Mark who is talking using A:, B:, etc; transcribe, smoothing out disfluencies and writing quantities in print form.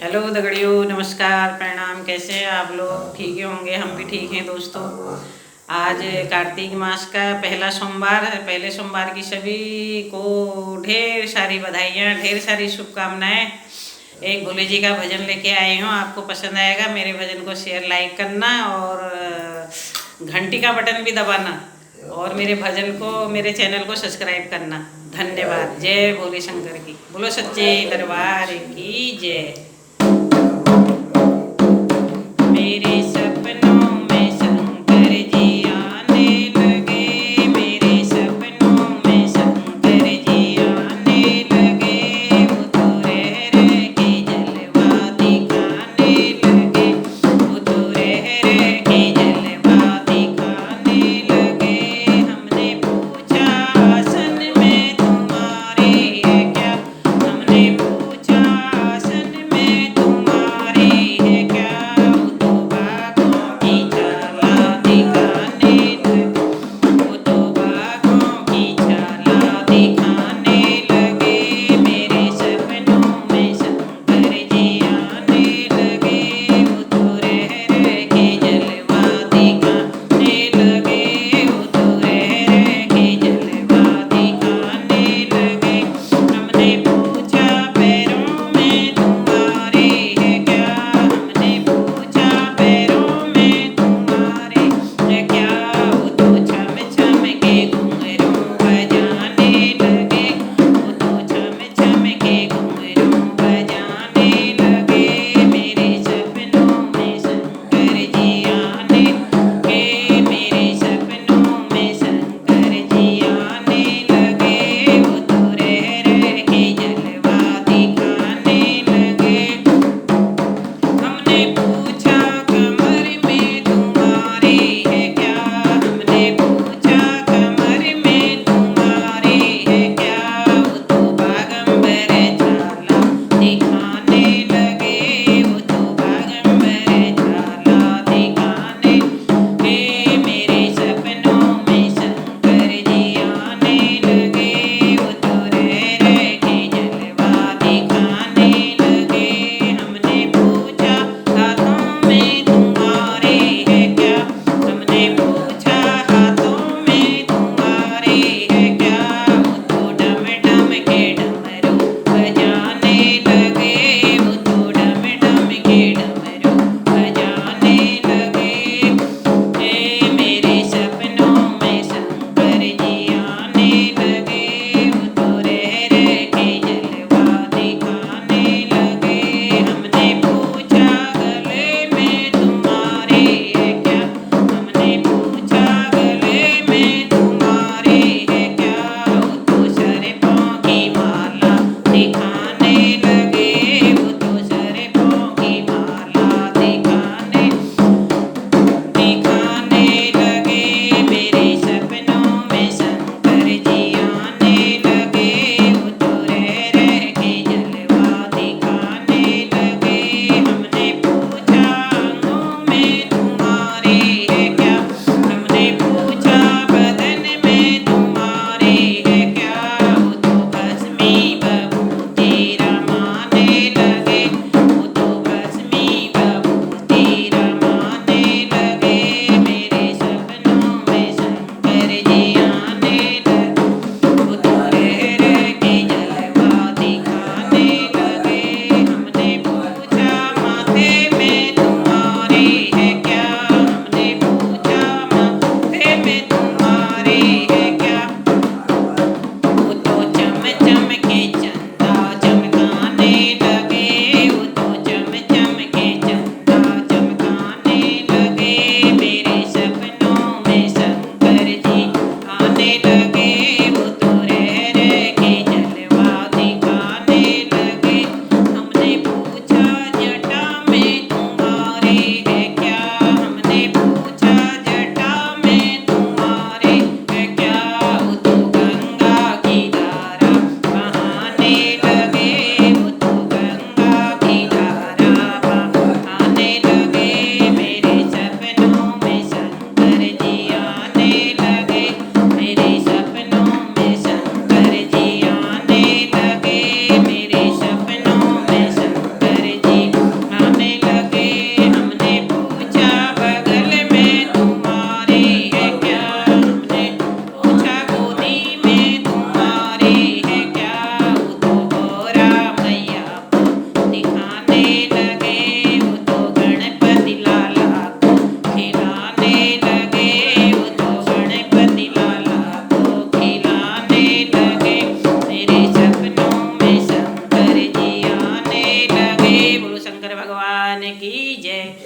A: Hello दगड़ियों, नमस्कार, प्रणाम। कैसे हैं आप लोग? ठीक ही होंगे, हम भी ठीक हैं दोस्तों। आज कार्तिक मास का पहला सोमवार है। पहले सोमवार की सभी को ढेर सारी बधाइयाँ, ढेर सारी शुभकामनाएं। एक भोले जी का भजन लेके आई हूँ, आपको पसंद आएगा। मेरे भजन को शेयर लाइक करना और घंटी का बटन भी दबाना, और मेरे भजन को, मेरे चैनल को सब्सक्राइब करना। धन्यवाद। जय भोले शंकर की, बोलो सच्चे दरबार की जय। मेरे